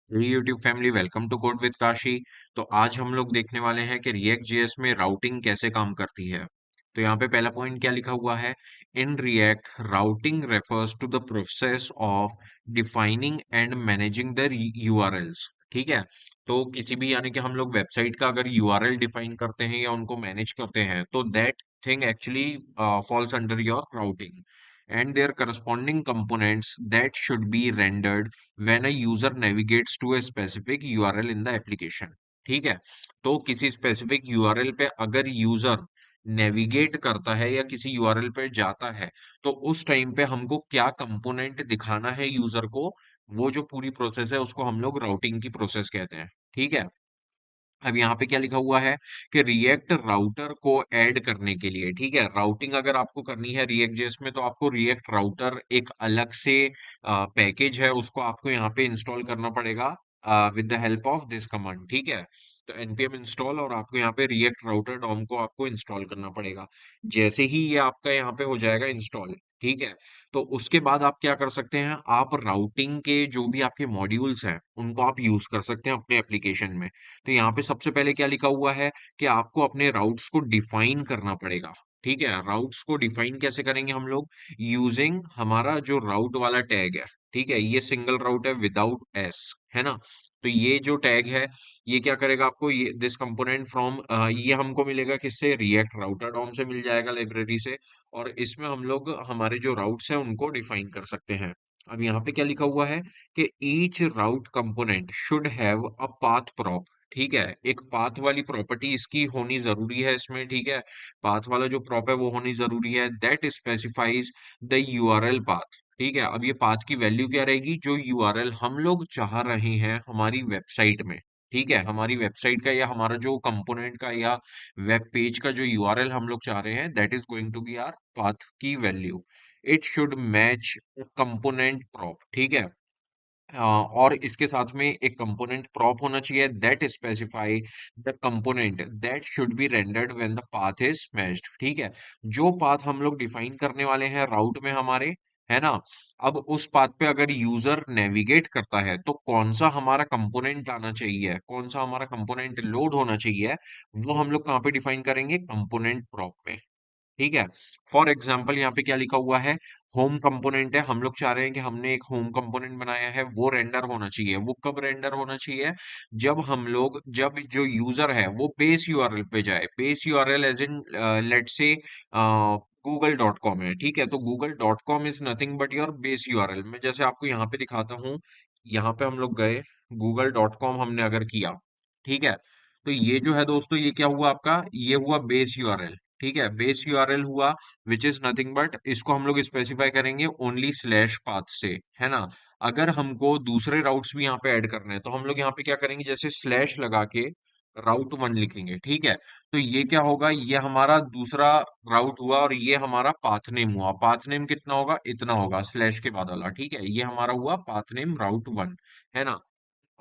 YouTube family, welcome to code with Kashi. तो आज हम लोग देखने वाले हैं कि रिएक्ट जेएस में राउटिंग कैसे काम करती है। तो यहाँ पे पहला पॉइंट क्या लिखा हुआ है? In React routing refers to the process of defining and managing the URLs. ठीक है। तो किसी भी यानी कि हम लोग वेबसाइट का अगर यूआरएल डिफाइन करते हैं या उनको मैनेज करते हैं तो that thing actually falls under your routing and their corresponding components that should be rendered when a user navigates to a specific URL in the application। ठीक है। तो किसी स्पेसिफिक यूआरएल पे अगर यूजर नेविगेट करता है या किसी यूआरएल पे जाता है तो उस टाइम पे हमको क्या कंपोनेंट दिखाना है यूजर को, वो जो पूरी प्रोसेस है उसको हम लोग राउटिंग की प्रोसेस कहते हैं। ठीक है। अब यहाँ पे क्या लिखा हुआ है कि रिएक्ट राउटर को ऐड करने के लिए, ठीक है, राउटिंग अगर आपको करनी है रिएक्ट जेएस में तो आपको रिएक्ट राउटर एक अलग से पैकेज है, उसको आपको यहाँ पे इंस्टॉल करना पड़ेगा with the help of this command. ठीक है। तो npm इंस्टॉल और आपको यहाँ पे रिएक्ट राउटर डॉम को आपको इंस्टॉल करना पड़ेगा। जैसे ही ये आपका यहाँ पे हो जाएगा इंस्टॉल, ठीक है, तो उसके बाद आप क्या कर सकते हैं, आप राउटिंग के जो भी आपके मॉड्यूल्स हैं उनको आप यूज कर सकते हैं अपने एप्लीकेशन में। तो यहाँ पे सबसे पहले क्या लिखा हुआ है कि आपको अपने राउट्स को डिफाइन करना पड़ेगा। ठीक है। राउट्स को डिफाइन कैसे करेंगे हम लोग? यूजिंग हमारा जो राउट वाला टैग है। ठीक है। ये सिंगल राउट है विदाउट एस, है ना। तो ये जो टैग है ये क्या करेगा आपको, ये दिस कंपोनेंट फ्रॉम, ये हमको मिलेगा किससे? रिएक्ट राउटर डॉम से मिल जाएगा, लाइब्रेरी से। और इसमें हम लोग हमारे जो राउट्स हैं उनको डिफाइन कर सकते हैं। अब यहाँ पे क्या लिखा हुआ है कि each route component should have a path prop. ठीक है। एक पाथ वाली प्रॉपर्टी इसकी होनी जरूरी है इसमें। ठीक है। पाथ वाला जो प्रॉप है वो होनी जरूरी है, that specifies the URL path. ठीक है। अब ये पाथ की वैल्यू क्या रहेगी? जो यूआरएल हम लोग चाह रहे हैं हमारी वेबसाइट में। ठीक है। हमारी वेबसाइट का या हमारा जो कंपोनेंट का या वेब पेज का जो यूआरएल हम लोग चाह रहे हैं that is going to be R path की value. It should match component prop. ठीक है। और इसके साथ में एक कंपोनेंट प्रॉप होना चाहिए that specify the component that should be rendered when the path is matched. ठीक है। जो पाथ हम लोग डिफाइन करने वाले हैं राउट में हमारे, है ना, अब उस पाथ पे अगर यूजर नेविगेट करता है तो कौन सा हमारा कंपोनेंट आना चाहिए, कौन सा हमारा कंपोनेंट लोड होना चाहिए, वो हम लोग कहाँ पे डिफाइन करेंगे? कंपोनेंट प्रॉप में। ठीक है। फॉर एग्जाम्पल यहाँ पे क्या लिखा हुआ है? होम कंपोनेंट है, हम लोग चाह रहे हैं कि हमने एक होम कंपोनेंट बनाया है वो रेंडर होना चाहिए। वो कब रेंडर होना चाहिए? जब जो यूजर है वो बेस यूआरएल पे जाए। Base URL as in let say google.com है। ठीक है। तो google.com is nothing but your base URL. मैं जैसे आपको यहाँ पे दिखाता हूँ, यहाँ पे हम लोग गए, google.com हमने अगर किया, ठीक है, तो ये जो है दोस्तों ये क्या हुआ आपका? ये हुआ बेस यूआरएल। ठीक है। बेस यूआरएल हुआ विच इज नथिंग बट, इसको हम लोग स्पेसिफाई करेंगे ओनली स्लैश पाथ से, है ना। अगर हमको दूसरे राउट्स भी यहाँ पे ऐड करने हैं तो हम लोग यहाँ पे क्या करेंगे, जैसे स्लैश लगा के राउट वन लिखेंगे। ठीक है। तो ये क्या होगा, ये हमारा दूसरा राउट हुआ और ये हमारा पाथ नेम हुआ। पाथ नेम कितना होगा? इतना होगा स्लैश के बाद वाला। ठीक है। ये हमारा हुआ पाथ नेम राउट वन, है ना।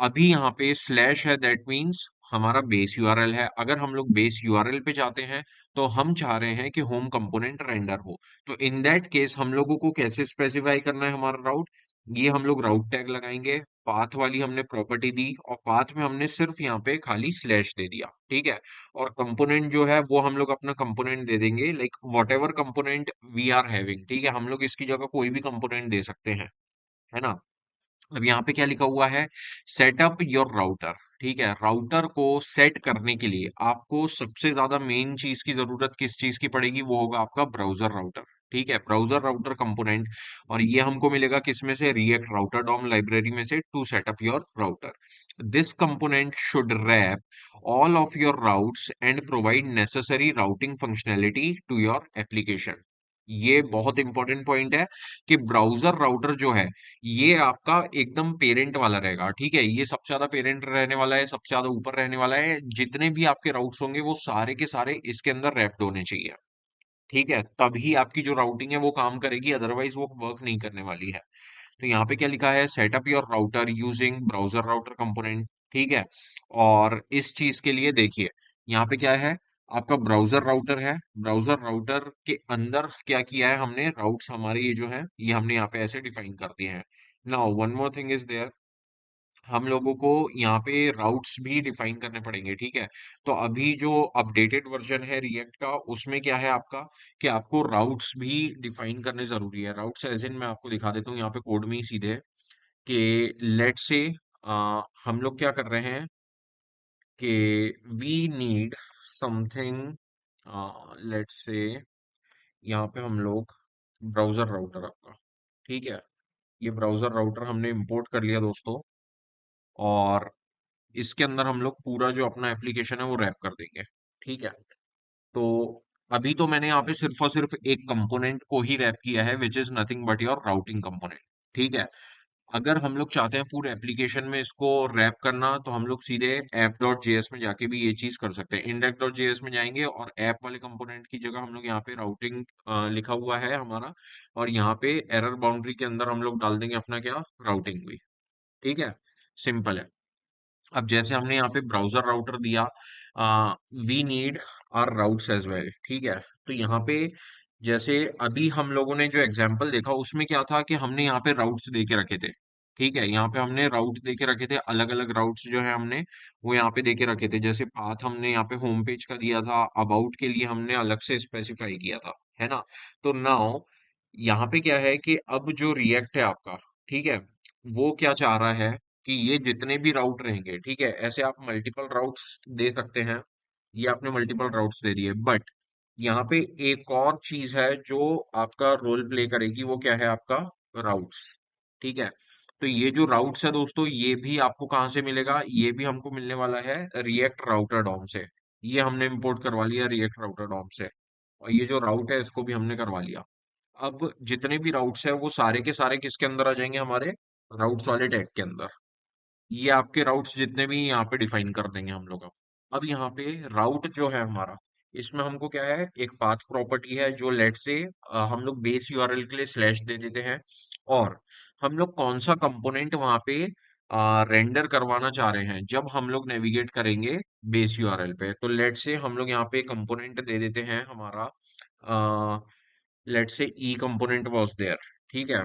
अभी यहाँ पे स्लैश है, दैट मीन्स हमारा बेस यूआरएल है। अगर हम लोग बेस यूआरएल पे जाते हैं तो हम चाह रहे हैं कि होम कंपोनेंट रेंडर हो। तो इन दैट केस हम लोगों को कैसे स्पेसिफाई करना है हमारा राउट? ये हम लोग राउट टैग लगाएंगे, पाथ वाली हमने प्रॉपर्टी दी और पाथ में हमने सिर्फ यहाँ पे खाली स्लैश दे दिया। ठीक है। और कंपोनेंट जो है वो हम लोग अपना कंपोनेंट दे देंगे, like whatever component we are having. ठीक है। हम लोग इसकी जगह कोई भी कंपोनेंट दे सकते हैं, है ना। अब यहाँ पे क्या लिखा हुआ है? Setup your router. ठीक है। राउटर को सेट करने के लिए आपको सबसे ज्यादा मेन चीज की जरूरत किस चीज की पड़ेगी? वो होगा आपका ब्राउजर राउटर। ठीक है। ब्राउजर राउटर कंपोनेंट, और ये हमको मिलेगा किसमें से? रिएक्ट राउटर डॉम लाइब्रेरी में से, to set up your router. This component should wrap all of your routes and provide necessary routing functionality to your application. ये बहुत इंपॉर्टेंट पॉइंट है कि ब्राउजर राउटर जो है ये आपका एकदम पेरेंट वाला रहेगा। ठीक है। ये सबसे ज्यादा पेरेंट रहने वाला है, सबसे ज्यादा ऊपर रहने वाला है। जितने भी आपके राउट्स होंगे वो सारे के सारे इसके अंदर रैप्ड होने चाहिए। ठीक है। तभी आपकी जो राउटिंग है वो काम करेगी, अदरवाइज वो वर्क नहीं करने वाली है। तो यहाँ पे क्या लिखा है? Setup your router using browser router component. ठीक है। और इस चीज के लिए देखिए यहाँ पे क्या है, आपका ब्राउजर राउटर है। ब्राउजर राउटर के अंदर क्या किया है हमने? राउट्स हमारे ये जो है ये हमने यहाँ पे ऐसे डिफाइन कर दिए हैं। Now one more thing is there, हम लोगों को यहाँ पे राउट्स भी डिफाइन करने पड़ेंगे, ठीक है। तो अभी जो अपडेटेड वर्जन है रिएक्ट का, उसमें क्या है आपका, कि आपको राउट्स भी डिफाइन करने जरूरी है। राउट्स एज इन मैं आपको दिखा देता हूँ यहाँ पे कोड में ही सीधे, कि लेट से हम लोग क्या कर रहे हैं कि वी नीड समथिंग, लेट से यहाँ पे हम लोग ब्राउजर राउटर आपका, ठीक है, ये ब्राउजर राउटर हमने इंपोर्ट कर लिया दोस्तों, और इसके अंदर हम लोग पूरा जो अपना एप्लीकेशन है वो रैप कर देंगे, ठीक है। तो अभी तो मैंने यहाँ पे सिर्फ और सिर्फ एक कंपोनेंट को ही रैप किया है, which is nothing but your routing component, ठीक है। अगर हम लोग चाहते हैं पूरे एप्लीकेशन में इसको रैप करना, तो हम लोग सीधे ऐप डॉट जेएस में जाके भी ये चीज कर सकते हैं। इंडेक्स डॉट जेएस में जाएंगे और ऐप वाले कंपोनेंट की जगह हम लोग यहाँ पे राउटिंग लिखा हुआ है हमारा, और यहाँ पे एरर बाउंड्री के अंदर हम लोग डाल देंगे अपना क्या, राउटिंग भी, ठीक है। सिंपल है। अब जैसे हमने यहाँ पे ब्राउजर राउटर दिया, we need our routes as well, ठीक है। तो यहाँ पे जैसे अभी हम लोगों ने जो एग्जांपल देखा उसमें क्या था कि हमने यहाँ पे राउट्स दे के रखे थे, ठीक है। यहाँ पे हमने राउट दे के रखे थे, अलग अलग राउट्स जो है हमने वो यहाँ पे दे के रखे थे। जैसे पाथ हमने यहाँ पे होम पेज का दिया था, अबाउट के लिए हमने अलग से स्पेसिफाई किया था, है ना। तो नाउ यहाँ पे क्या है कि अब जो रिएक्ट है आपका, ठीक है, वो क्या चाह रहा है कि ये जितने भी राउट रहेंगे, ठीक है, ऐसे आप मल्टीपल राउट्स दे सकते हैं। ये आपने मल्टीपल राउट्स दे दिए, बट यहाँ पे एक और चीज है जो आपका रोल प्ले करेगी, वो क्या है आपका, राउट्स, ठीक है। तो ये जो राउट्स है दोस्तों, ये भी आपको कहाँ से मिलेगा, ये भी हमको मिलने वाला है रिएक्ट राउटर डॉम से। ये हमने इंपोर्ट करवा लिया रिएक्ट राउटर डॉम से, और ये जो राउट है इसको भी हमने करवा लिया। अब जितने भी राउट्स है वो सारे के सारे किसके अंदर आ जाएंगे, हमारे राउट्स वाले टैग के अंदर। ये आपके राउट्स जितने भी यहाँ पे डिफाइन कर देंगे हम लोग। अब यहाँ पे राउट जो है हमारा, इसमें हमको क्या है, एक पाथ प्रॉपर्टी है जो लेट से हम लोग बेस यूआरएल के लिए स्लैश दे देते हैं, और हम लोग कौन सा कंपोनेंट वहां पे रेंडर करवाना चाह रहे हैं जब हम लोग नेविगेट करेंगे बेस यूआरएल पे। तो लेट से हम लोग यहाँ पे कंपोनेंट दे देते हैं हमारा, लेट से ई कंपोनेंट वाज देयर, ठीक है।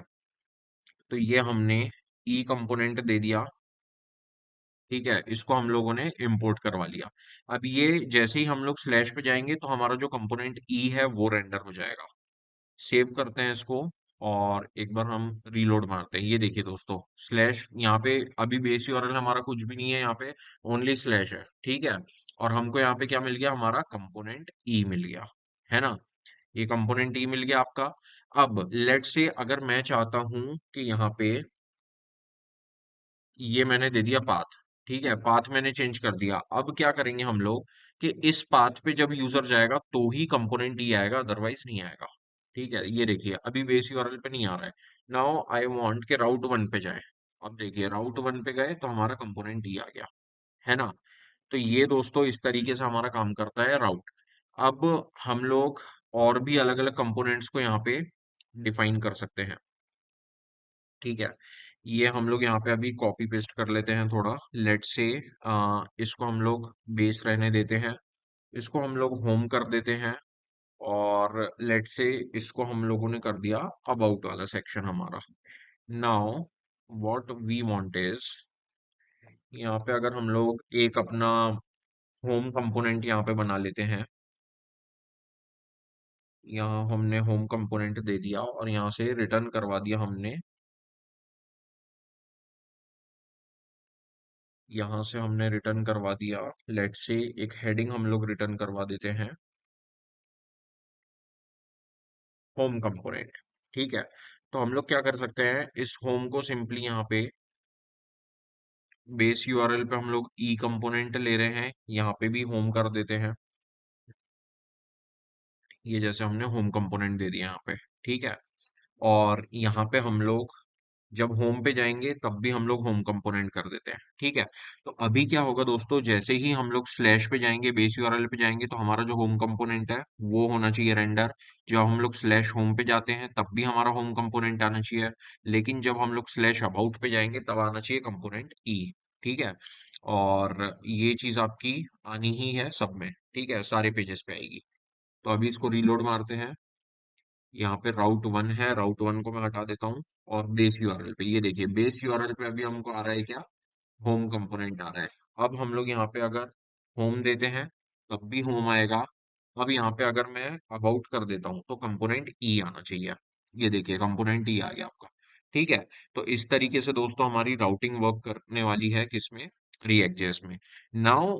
तो ये हमने ई कंपोनेंट दे दिया, ठीक है, इसको हम लोगों ने इंपोर्ट करवा लिया। अब ये जैसे ही हम लोग स्लैश पे जाएंगे तो हमारा जो कंपोनेंट ई है वो रेंडर हो जाएगा। सेव करते हैं इसको, और एक बार हम रीलोड मारते हैं। ये देखिए दोस्तों, स्लैश यहाँ पे अभी बेस यूआरएल हमारा कुछ भी नहीं है, यहाँ पे ओनली स्लैश है, ठीक है। और हमको यहाँ पे क्या मिल गया, हमारा कंपोनेंट ई मिल गया, है ना। ये कंपोनेंट ई मिल गया आपका। अब लेट से अगर मैं चाहता हूं कि यहाँ पे ये मैंने दे दिया पाथ, ठीक है, पाथ मैंने चेंज कर दिया। अब क्या करेंगे हम लोग कि इस पाथ पे जब यूजर जाएगा तो ही कंपोनेंट ई आएगा, अदरवाइज नहीं आएगा, ठीक है। ये देखिए अभी बेस यूआरएल पे नहीं आ रहा है। नाउ आई वांट के राउट वन पे जाए। अब देखिए राउट वन पे गए तो हमारा कंपोनेंट ई आ गया, है ना। तो ये दोस्तों इस तरीके से हमारा काम करता है राउट। अब हम लोग और भी अलग अलग कंपोनेंट्स को यहाँ पे डिफाइन कर सकते हैं, ठीक है। ये हम लोग यहाँ पे अभी कॉपी पेस्ट कर लेते हैं थोड़ा, लेट से इसको हम लोग बेस रहने देते हैं, इसको हम लोग होम कर देते हैं, और लेट से इसको हम लोगों ने कर दिया अबाउट वाला सेक्शन हमारा। Now what we want is, यहाँ पे अगर हम लोग एक अपना होम कंपोनेंट यहाँ पे बना लेते हैं। यहाँ हमने होम कंपोनेंट दे दिया और यहाँ से रिटर्न करवा दिया हमने, यहाँ से हमने रिटर्न करवा दिया, लेट से एक हेडिंग हम लोग रिटर्न करवा देते हैं, होम कंपोनेंट, ठीक है। तो हम लोग क्या कर सकते हैं, इस होम को सिंपली यहाँ पे बेस यूआरएल पे हम लोग ई कंपोनेंट ले रहे हैं, यहाँ पे भी होम कर देते हैं। ये जैसे हमने होम कंपोनेंट दे दिया यहाँ पे, ठीक है। और यहाँ पे हम लोग जब होम पे जाएंगे तब भी हम लोग होम कंपोनेंट कर देते हैं, ठीक है। तो अभी क्या होगा दोस्तों, जैसे ही हम लोग स्लैश पे जाएंगे, बेस यूआरएल पे जाएंगे, तो हमारा जो होम कंपोनेंट है वो होना चाहिए रेंडर। जब हम लोग स्लैश होम पे जाते हैं तब भी हमारा होम कंपोनेंट आना चाहिए, लेकिन जब हम लोग स्लैश अबाउट पे जाएंगे तब आना चाहिए कंपोनेंट ई, ठीक है। और ये चीज आपकी आनी ही है सब में, ठीक है, सारे पेजेस पे आएगी। तो अभी इसको रीलोड मारते हैं। यहाँ पे राउट वन है, राउट वन को मैं हटा देता हूँ, और बेस यूआरएल पे ये देखिए, बेस यूआरएल पे अभी हमको आ रहा है क्या, होम कंपोनेंट आ रहा है। अब हम लोग यहाँ पे अगर होम देते हैं तब भी होम आएगा। अब यहाँ पे अगर मैं अबाउट कर देता हूँ तो कंपोनेंट ई आना चाहिए। ये देखिए कंपोनेंट ई आ गया आपका। ठीक है। तो इस तरीके से दोस्तों हमारी राउटिंग वर्क करने वाली है किसमें, रिएक्ट जेएस में। नाउ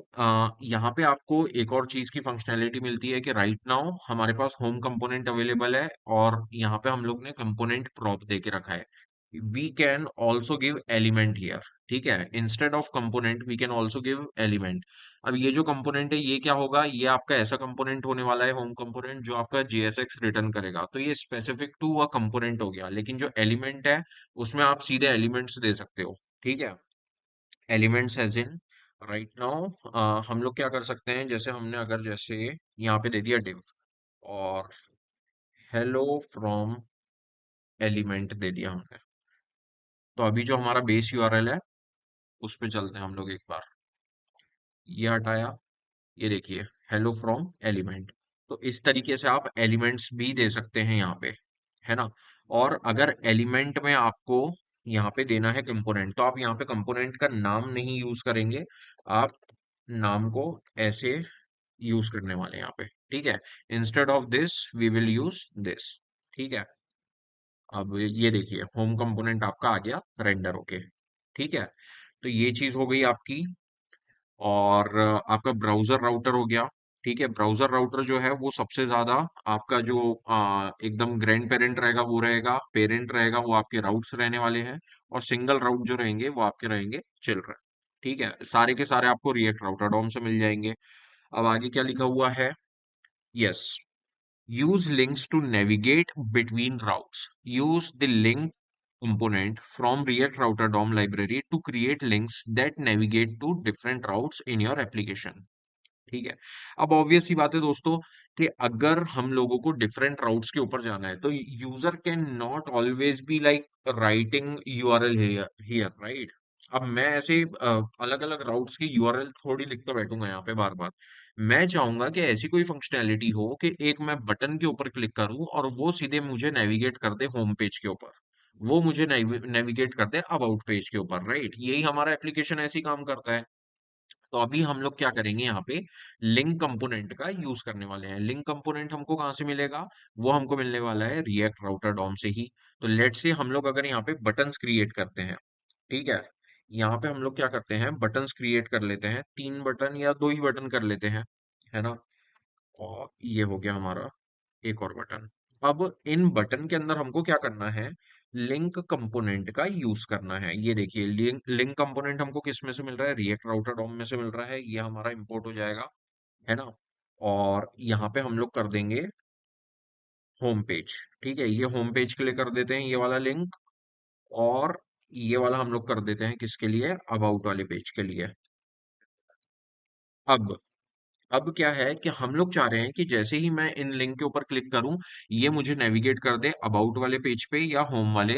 यहाँ पे आपको एक और चीज की फंक्शनैलिटी मिलती है कि राइट नाउ हमारे पास होम कंपोनेंट अवेलेबल है और यहाँ पे हम लोग ने कंपोनेंट प्रॉप दे के रखा है। We can also give element here. ठीक है, instead of component we can also give element. अब ये जो कंपोनेंट है ये क्या होगा, ये आपका ऐसा कंपोनेंट होने वाला है होम कंपोनेंट जो आपका JSX रिटर्न करेगा। तो ये स्पेसिफिक टू अ कंपोनेंट हो गया, लेकिन जो एलिमेंट है उसमें आप सीधे एलिमेंट्स दे सकते हो। ठीक है, elements as in right now हम लोग क्या कर सकते हैं, जैसे हमने अगर जैसे यहाँ पे दे दिया div और हेलो फ्रॉम एलिमेंट दे दिया हमने। तो अभी जो हमारा बेस यूआरएल है उस पे चलते हैं हम लोग एक बार। ये हटाया, ये देखिए हेलो फ्रॉम एलिमेंट। तो इस तरीके से आप एलिमेंट्स भी दे सकते हैं यहाँ पे, है ना। और अगर एलिमेंट में आपको यहाँ पे देना है कंपोनेंट तो आप यहाँ पे कंपोनेंट का नाम नहीं यूज करेंगे, आप नाम को ऐसे यूज करने वाले हैं यहाँ पे। ठीक है, instead of this we will use this. ठीक है, अब ये देखिए होम कंपोनेंट आपका आ गया रेंडर होके। ठीक है, तो ये चीज हो गई आपकी। और आपका ब्राउजर राउटर हो गया। ठीक है, ब्राउजर राउटर जो है वो सबसे ज्यादा आपका जो एकदम ग्रैंड पेरेंट रहेगा वो रहेगा, पेरेंट रहेगा वो आपके राउट्स रहने वाले हैं, और सिंगल राउट जो रहेंगे वो आपके रहेंगे चिल्ड्रन। ठीक है, सारे के सारे आपको रिएक्ट राउटर डॉम से मिल जाएंगे। अब आगे क्या लिखा हुआ है, yes, use links to navigate between routes. Use the link component from React Router DOM library to create links that navigate to different routes in your application. ठीक है। अब ऑब्वियस सी बात है दोस्तों कि अगर हम लोगों को डिफरेंट राउट्स के ऊपर जाना है तो user can not always be like writing URL here, right. अब मैं ऐसे अलग अलग राउट्स की यूआरएल थोड़ी लिखकर बैठूंगा यहाँ पे बार बार। मैं चाहूंगा कि ऐसी कोई फंक्शनैलिटी हो कि एक मैं बटन के ऊपर क्लिक करूं और वो सीधे मुझे नेविगेट कर दे होम पेज के ऊपर, वो मुझे नेविगेट कर दे अबाउट पेज के ऊपर, राइट। यही हमारा एप्लीकेशन ऐसे ही काम करता है। तो अभी हम लोग क्या करेंगे, यहाँ पे लिंक कंपोनेंट का यूज करने वाले हैं। लिंक कंपोनेंट हमको कहाँ से मिलेगा, वो हमको मिलने वाला है रिएक्ट राउटर डॉम से ही। तो लेट से हम लोग अगर यहाँ पे बटन्स क्रिएट करते हैं, ठीक है, यहाँ पे हम लोग क्या करते हैं, बटन्स क्रिएट कर लेते हैं, 3 बटन या 2 ही बटन कर लेते हैं, है ना। और ये हो गया हमारा एक और बटन। अब इन बटन के अंदर हमको क्या करना है, लिंक कंपोनेंट का यूज करना है। ये देखिए लिंक लिंक कंपोनेंट हमको किस में से मिल रहा है, रिएक्ट राउटर डॉम में से मिल रहा है। ये हमारा इंपोर्ट हो जाएगा, है ना। और यहाँ पे हम लोग कर देंगे होम पेज। ठीक है, ये होम पेज के लिए कर देते हैं ये वाला लिंक। और ये वाला हम लोग कर देते हैं किसके लिए, अबाउट वाले पेज के लिए। अब अब क्या है कि हम लोग चाह रहे हैं कि जैसे ही मैं इन लिंक के ऊपर क्लिक करूं ये मुझे नेविगेट कर दे अबाउट वाले पेज पे या होम वाले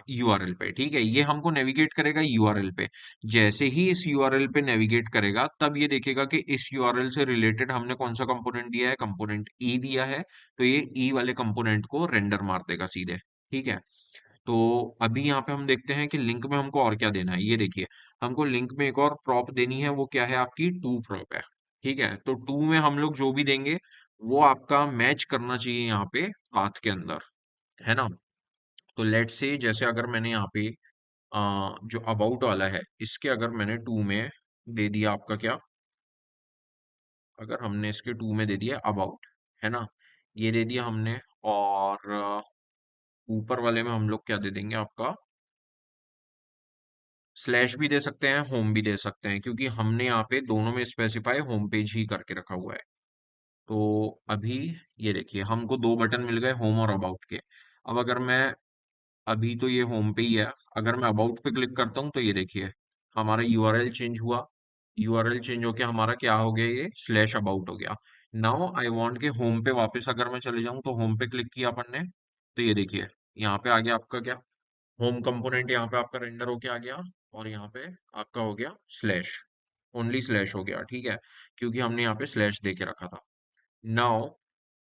यूआरएल पे। ठीक है, ये हमको नेविगेट करेगा यूआरएल पे। जैसे ही इस यूआरएल पे नेविगेट करेगा तब ये देखेगा कि इस यूआरएल से रिलेटेड हमने कौन सा कंपोनेंट दिया है, कंपोनेंट ई दिया है। तो ये ई वाले कंपोनेंट को रेंडर मार देगा सीधे। ठीक है, तो अभी यहाँ पे हम देखते हैं कि लिंक में हमको और क्या देना है। ये देखिए हमको लिंक में एक और प्रॉप देनी है, वो क्या है, आपकी टू प्रॉप है। ठीक है, तो टू में हम लोग जो भी देंगे वो आपका मैच करना चाहिए यहाँ पे पाथ के अंदर, है ना। तो लेट से जैसे अगर मैंने यहाँ पे जो अबाउट वाला है इसके अगर मैंने टू में दे दिया आपका क्या, अगर हमने इसके टू में दे दिया अबाउट, है ना, ये दे दिया हमने। और ऊपर वाले में हम लोग क्या दे देंगे आपका, स्लैश भी दे सकते हैं, होम भी दे सकते हैं, क्योंकि हमने यहाँ पे दोनों में स्पेसिफाई होम पेज ही करके रखा हुआ है। तो अभी ये देखिए हमको 2 बटन मिल गए होम और अबाउट के। अब अगर मैं, अभी तो ये होम पे ही है, अगर मैं अबाउट पे क्लिक करता हूँ तो ये देखिए हमारा यूआरएल चेंज हुआ। यूआरएल चेंज होके हमारा क्या हो गया, ये स्लैश अबाउट हो गया। नाउ आई वांट के होम पे वापस अगर मैं चले जाऊं तो होम पे क्लिक किया अपन ने, तो ये देखिए यहाँ पे आ गया आपका क्या, होम कंपोनेंट यहाँ पे आपका रेंडर होके आ गया। और यहाँ पे आपका हो गया स्लैश, ओनली स्लैश हो गया। ठीक है, क्योंकि हमने यहाँ पे स्लैश दे के रखा था। नाउ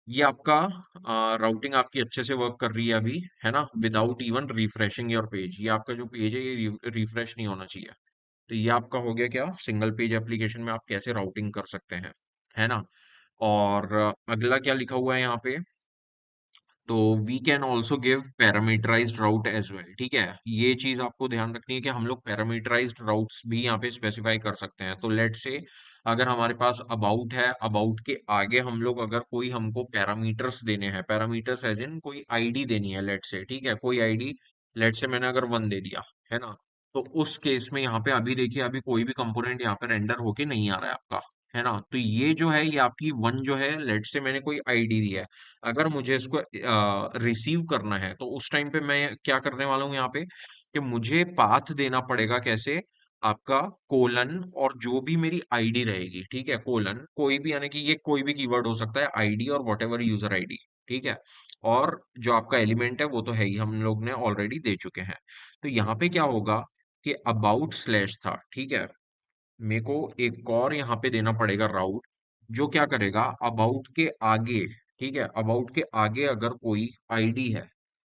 ये आपका राउटिंग आपकी अच्छे से वर्क कर रही है अभी, है ना, without even refreshing your page. ये आपका जो पेज है ये रिफ्रेश नहीं होना चाहिए। तो ये आपका हो गया क्या, सिंगल पेज एप्लीकेशन में आप कैसे राउटिंग कर सकते हैं, है ना। और अगला क्या लिखा हुआ है यहाँ पे, तो we can also give parameterised route as well. ठीक है, ये चीज आपको ध्यान रखनी है कि हम लोग पैरामीटराइज्ड राउट्स भी यहाँ पे स्पेसिफाई कर सकते हैं। तो लेट से अगर हमारे पास अबाउट है, अबाउट के आगे हम लोग अगर कोई हमको पैरामीटर्स देने हैं, पैरामीटर्स एज इन कोई आईडी देनी है लेट से, ठीक है, कोई आईडी, लेट से मैंने अगर 1 दे दिया, है ना, तो उस केस में यहाँ पे अभी देखिए अभी कोई भी कंपोनेंट यहाँ पे रेंडर होके नहीं आ रहा है आपका, है ना। तो ये जो है ये आपकी 1 जो है, लेट से मैंने कोई आईडी दिया है, अगर मुझे इसको रिसीव करना है तो उस टाइम पे मैं क्या करने वाला हूँ यहाँ पे, कि मुझे पाथ देना पड़ेगा कैसे, आपका कोलन और जो भी मेरी आईडी रहेगी, ठीक है, कोलन कोई भी, यानी कि ये कोई भी कीवर्ड हो सकता है, आईडी और वॉट एवर यूजर आईडी, ठीक है, और जो आपका एलिमेंट है वो तो है ही, हम लोग ने ऑलरेडी दे चुके हैं। तो यहाँ पे क्या होगा कि अबाउट स्लैश था, ठीक है, मेरे को एक और यहाँ पे देना पड़ेगा राउट, जो क्या करेगा अबाउट के आगे, ठीक है, अबाउट के आगे अगर कोई आईडी है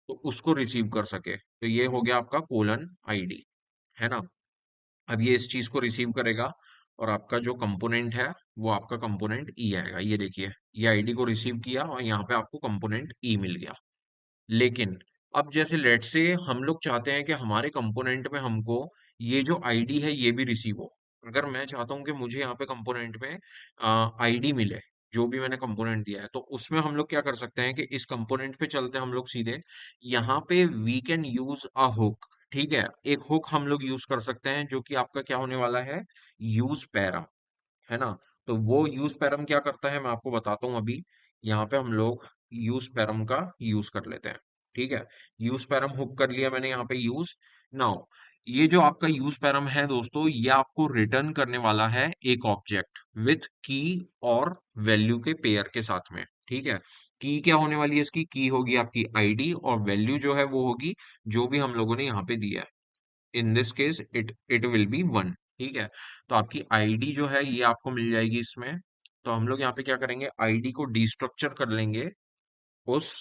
तो उसको रिसीव कर सके, तो ये हो गया आपका कोलन आईडी, है ना। अब ये इस चीज को रिसीव करेगा और आपका जो कंपोनेंट है वो आपका कंपोनेंट ई आएगा, ये देखिए, ये आईडी को रिसीव किया और यहाँ पे आपको कंपोनेंट ई मिल गया। लेकिन अब जैसे लेट से हम लोग चाहते हैं कि हमारे कंपोनेंट में हमको ये जो आईडी है ये भी रिसीव हो, अगर मैं चाहता हूं कि मुझे यहाँ पे कंपोनेंट में आईडी मिले, जो भी मैंने कंपोनेंट दिया है, तो उसमें हम लोग क्या कर सकते हैं कि इस कंपोनेंट पे चलते हैं हम लोग सीधे, यहाँ पे we can use a hook, ठीक है, एक हुक हम लोग यूज कर सकते हैं जो कि आपका क्या होने वाला है, यूज पैरा, है ना। तो वो यूज पैरम क्या करता है मैं आपको बताता हूँ अभी। यहाँ पे हम लोग यूज पैरम का यूज कर लेते हैं, ठीक है, यूज पैरम हुक कर लिया मैंने यहाँ पे यूज। नाउ ये जो आपका यूज पैरम है दोस्तों, ये आपको रिटर्न करने वाला है एक ऑब्जेक्ट विथ की और वैल्यू के पेयर के साथ में, ठीक है। की क्या होने वाली है, इसकी की होगी आपकी आईडी और वैल्यू जो है वो होगी जो भी हम लोगों ने यहाँ पे दिया है, in this case it will be 1, ठीक है। तो आपकी आईडी जो है ये आपको मिल जाएगी इसमें। तो हम लोग यहाँ पे क्या करेंगे, आईडी को डिस्ट्रक्चर कर लेंगे उस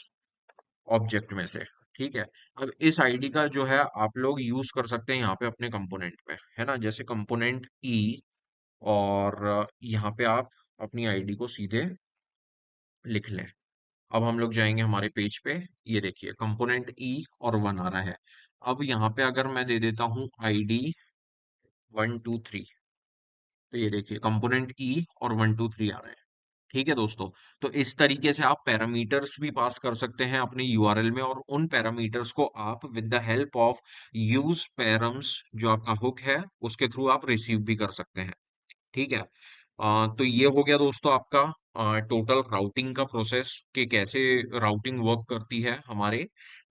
ऑब्जेक्ट में से, ठीक है। अब इस आईडी का जो है आप लोग यूज कर सकते हैं यहाँ पे अपने कंपोनेंट में, है ना, जैसे कंपोनेंट ई, और यहाँ पे आप अपनी आईडी को सीधे लिख लें। अब हम लोग जाएंगे हमारे पेज पे, ये देखिए कंपोनेंट ई और 1 आ रहा है। अब यहाँ पे अगर मैं दे देता हूँ आईडी 1 2 3, तो ये देखिए कंपोनेंट ई और 1 2 3 आ रहे हैं, ठीक है दोस्तों। तो इस तरीके से आप पैरामीटर्स भी पास कर सकते हैं अपने यूआरएल में, और उन पैरामीटर्स को आप with the help of use params जो आपका हुक है उसके थ्रू आप रिसीव भी कर सकते हैं, ठीक है। तो ये हो गया दोस्तों आपका टोटल राउटिंग का प्रोसेस, कि कैसे राउटिंग वर्क करती है हमारे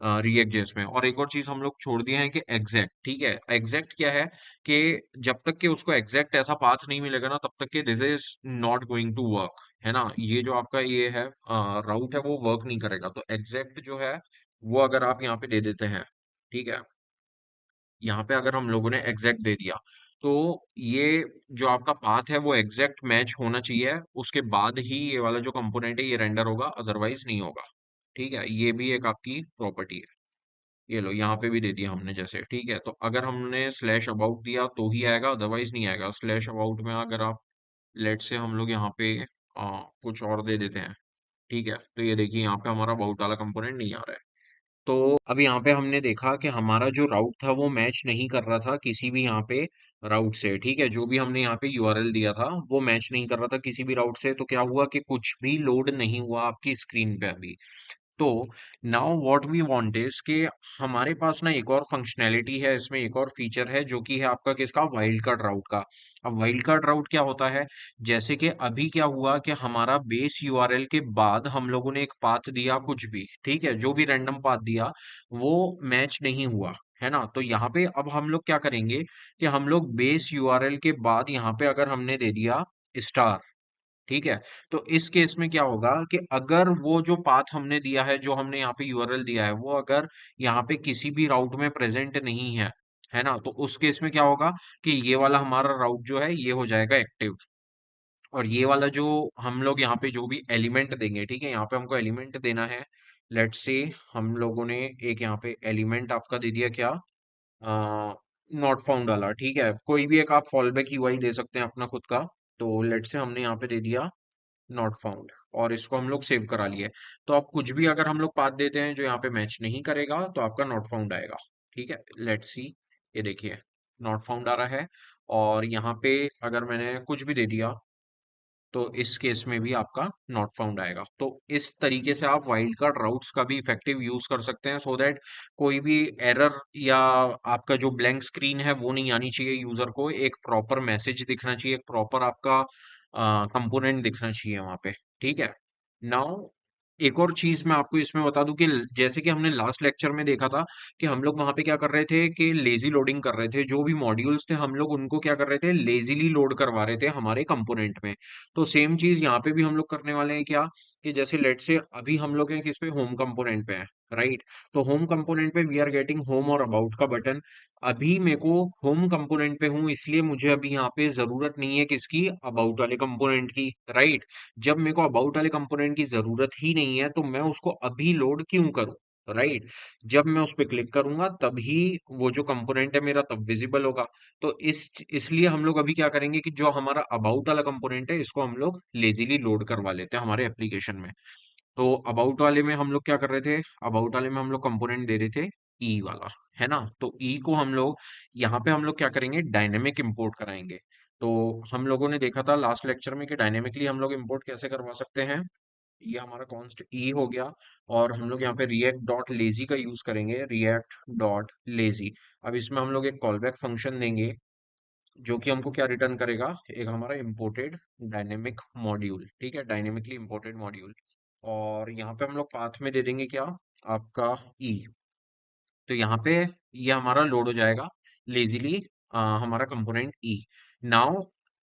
रिएक्ट जेएस में। और एक और चीज हम लोग छोड़ दिए हैं कि एग्जैक्ट, ठीक है, एग्जैक्ट क्या है, कि जब तक कि उसको एग्जैक्ट ऐसा पाथ नहीं मिलेगा ना, तब तक कि this is not going to work, है ना, ये जो आपका ये है राउट है वो वर्क नहीं करेगा। तो एग्जैक्ट जो है वो अगर आप यहाँ पे दे देते हैं, ठीक है, यहाँ पे अगर हम लोगों ने एग्जैक्ट दे दिया, तो ये जो आपका पाथ है वो एग्जैक्ट मैच होना चाहिए, उसके बाद ही ये वाला जो कंपोनेंट है ये रेंडर होगा, अदरवाइज नहीं होगा, ठीक है। ये भी एक आपकी प्रॉपर्टी है। ये लो यहाँ पे भी दे दिया हमने जैसे, ठीक है, तो अगर हमने स्लैश अबाउट दिया तो ही आएगा, अदरवाइज नहीं आएगा। स्लैश अबाउट में अगर आप लेट से हम लोग यहाँ पे कुछ और दे देते हैं, ठीक है, तो ये देखिए यहाँ पे हमारा अबाउट वाला कंपोनेंट नहीं आ रहा है। तो अब यहाँ पे हमने देखा कि हमारा जो राउट था वो मैच नहीं कर रहा था किसी भी यहाँ पे राउट से, ठीक है, जो भी हमने यहाँ पे यूआरएल दिया था वो मैच नहीं कर रहा था किसी भी राउट से। तो क्या हुआ कि कुछ भी लोड नहीं हुआ आपकी स्क्रीन पे अभी। तो now what we want is कि हमारे पास ना एक और फंक्शनैलिटी है, इसमें एक और फीचर है जो कि है आपका किसका, वाइल्ड कार्ड राउट का। अब वाइल्ड कार्ड राउट क्या होता है, जैसे कि अभी क्या हुआ कि हमारा बेस यूआरएल के बाद हम लोगों ने एक पाथ दिया कुछ भी, ठीक है, जो भी रैंडम पाथ दिया वो मैच नहीं हुआ, है ना। तो यहाँ पे अब हम लोग क्या करेंगे कि हम लोग बेस यूआरएल के बाद यहाँ पे अगर हमने दे दिया स्टार, ठीक है, तो इस केस में क्या होगा कि अगर वो जो पाथ हमने दिया है, जो हमने यहाँ पे यूआरएल दिया है, वो अगर यहाँ पे किसी भी राउट में प्रेजेंट नहीं है, है ना, तो उस केस में क्या होगा कि ये वाला हमारा राउट जो है ये हो जाएगा एक्टिव। और ये वाला जो हम लोग यहाँ पे जो भी एलिमेंट देंगे, ठीक है, यहाँ पे हमको एलिमेंट देना है। लेट्स से हम लोगों ने एक यहाँ पे एलिमेंट आपका दे दिया क्या, नॉट फाउंड वाला, ठीक है, कोई भी एक आप फॉलबैक यूआई दे सकते हैं अपना खुद का। तो लेट से हमने यहाँ पे दे दिया नॉट फाउंड, और इसको हम लोग सेव करा लिए। तो आप कुछ भी अगर हम लोग पाथ देते हैं जो यहाँ पे मैच नहीं करेगा तो आपका नॉट फाउंड आएगा। ठीक है, लेट्स सी, ये देखिए नॉट फाउंड आ रहा है। और यहाँ पे अगर मैंने कुछ भी दे दिया तो इस केस में भी आपका नॉट फाउंड आएगा। तो इस तरीके से आप वाइल्ड कार्ड राउट्स का भी इफेक्टिव यूज कर सकते हैं, सो दैट कोई भी एरर या आपका जो ब्लैंक स्क्रीन है वो नहीं आनी चाहिए यूजर को, एक प्रॉपर मैसेज दिखना चाहिए, एक प्रॉपर आपका कंपोनेंट दिखना चाहिए वहां पे। ठीक है, नाउ एक और चीज मैं आपको इसमें बता दूं कि जैसे कि हमने लास्ट लेक्चर में देखा था कि हम लोग वहां पे क्या कर रहे थे कि लेजी लोडिंग कर रहे थे, जो भी मॉड्यूल्स थे हम लोग उनको क्या कर रहे थे, लेजीली लोड करवा रहे थे हमारे कंपोनेंट में। तो सेम चीज यहाँ पे भी हम लोग करने वाले हैं क्या, कि जैसे लेट से अभी हम लोग हैं किस पे, होम कंपोनेंट पे हैं, राइट। तो होम कंपोनेंट पे वी आर गेटिंग होम और अबाउट का बटन। अभी मेरे को होम कंपोनेंट पे हूँ, इसलिए मुझे अभी यहाँ पे जरूरत नहीं है किसकी, अबाउट वाले कंपोनेंट की, राइट। जब मेरे को अबाउट वाले कंपोनेंट की जरूरत ही नहीं है तो मैं उसको अभी लोड क्यों करूं, राइट। जब मैं उस पर क्लिक करूंगा तभी वो जो कंपोनेंट है मेरा तब विजिबल होगा। तो इसलिए हम लोग अभी क्या करेंगे कि जो हमारा अबाउट वाला कंपोनेंट है इसको हम लोग लेजीली लोड करवा लेते हैं हमारे एप्लीकेशन में। तो अबाउट वाले में हम लोग क्या कर रहे थे, अबाउट वाले में हम लोग कंपोनेंट दे रहे थे ई वाला, है ना। तो ई को हम लोग यहाँ पे हम लोग क्या करेंगे, डायनेमिक इंपोर्ट कराएंगे। तो हम लोगों ने देखा था लास्ट लेक्चर में कि डायनेमिकली हम लोग इंपोर्ट कैसे करवा सकते हैं। ये हमारा कॉन्स्ट ई हो गया, और हम लोग यहाँ पे रिएक्ट डॉट लेजी का यूज करेंगे, रिएक्ट डॉट लेजी। अब इसमें हम लोग एक कॉलबैक फंक्शन देंगे जो कि हमको क्या रिटर्न करेगा, एक हमारा इंपोर्टेड डायनेमिक मॉड्यूल, ठीक है, डायनेमिकली इंपोर्टेड मॉड्यूल। और यहाँ पे हम लोग पाथ में दे देंगे क्या, आपका ई। तो यहाँ पे ये हमारा लोड हो जाएगा लेजीली, हमारा कंपोनेंट ई। नाउ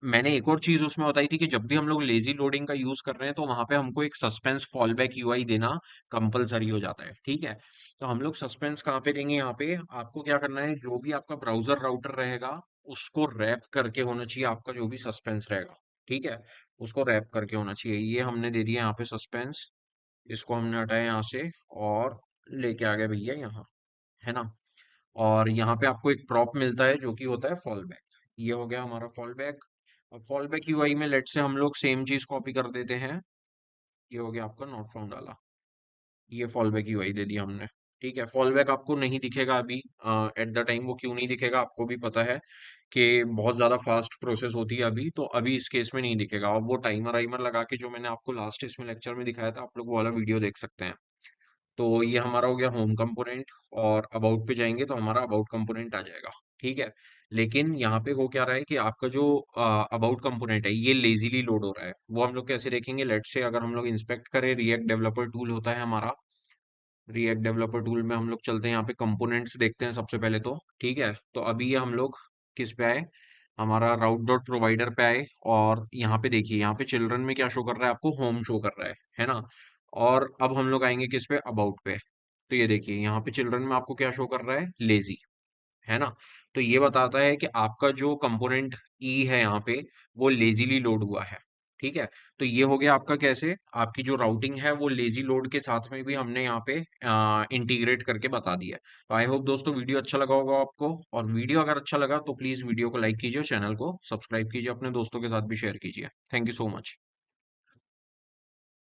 मैंने एक और चीज उसमें बताई थी कि जब भी हम लोग लेजी लोडिंग का यूज कर रहे हैं तो वहां पे हमको एक सस्पेंस फॉलबैक यूआई देना कंपलसरी हो जाता है, ठीक है। तो हम लोग सस्पेंस कहाँ पे देंगे, यहाँ पे आपको क्या करना है, जो भी आपका ब्राउजर राउटर रहेगा उसको रैप करके होना चाहिए आपका जो भी सस्पेंस रहेगा, ठीक है, उसको रैप करके होना चाहिए। ये हमने दे दिया यहाँ पे सस्पेंस, इसको हमने हटाया यहाँ से और लेके आ गए भैया यहाँ, है ना। और यहाँ पे आपको एक प्रॉप मिलता है जो कि होता है फॉल बैक। ये हो गया हमारा फॉल बैक। और फॉल बैक यूआई में लेट से हम लोग सेम चीज कॉपी कर देते हैं, ये हो गया आपका नॉट फाउंड वाला, ये फॉल बैक यूआई दे दिया हमने। ठीक है, फॉल बैक आपको नहीं दिखेगा अभी एट द टाइम, वो क्यों नहीं दिखेगा आपको भी पता है कि बहुत ज्यादा फास्ट प्रोसेस होती है अभी, तो अभी इस केस में नहीं दिखेगा। अब वो टाइमर वाइमर लगा के जो मैंने आपको लास्ट इसमें लेक्चर में दिखाया था, आप लोग वो वाला वीडियो देख सकते हैं। तो ये हमारा हो गया होम कंपोनेंट, और अबाउट पे जाएंगे तो हमारा अबाउट कंपोनेंट आ जाएगा, ठीक है। लेकिन यहाँ पे हो क्या रहा है कि आपका जो अबाउट कंपोनेंट है ये लेजीली लोड हो रहा है, वो हम लोग कैसे देखेंगे, लेट से अगर हम लोग इंस्पेक्ट करें, रिएक्ट डेवलपर टूल होता है हमारा, रिएक्ट डेवलपर टूल में हम लोग चलते हैं, यहाँ पे कंपोनेंट्स देखते हैं सबसे पहले तो, ठीक है। तो अभी ये हम लोग किस पे आए, हमारा राउट डॉट प्रोवाइडर पे आए, और यहाँ पे देखिए, यहाँ पे चिल्ड्रन में क्या शो कर रहा है, आपको होम शो कर रहा है ना। और अब हम लोग आएंगे किस पे, अबाउट पे। तो ये देखिए यहाँ पे चिल्ड्रन में आपको क्या शो कर रहा है, लेजी, है ना। तो ये बताता है कि आपका जो कंपोनेंट ई है यहाँ पे वो लेजीली लोड हुआ है, ठीक है। तो ये हो गया आपका कैसे, आपकी जो राउटिंग है वो लेजी लोड के साथ में भी हमने यहाँ पे इंटीग्रेट करके बता दिया है। तो आई होप दोस्तों वीडियो अच्छा लगा होगा आपको, और वीडियो अगर अच्छा लगा तो प्लीज वीडियो को लाइक कीजिए, चैनल को सब्सक्राइब कीजिए, अपने दोस्तों के साथ भी शेयर कीजिए। Thank you so much.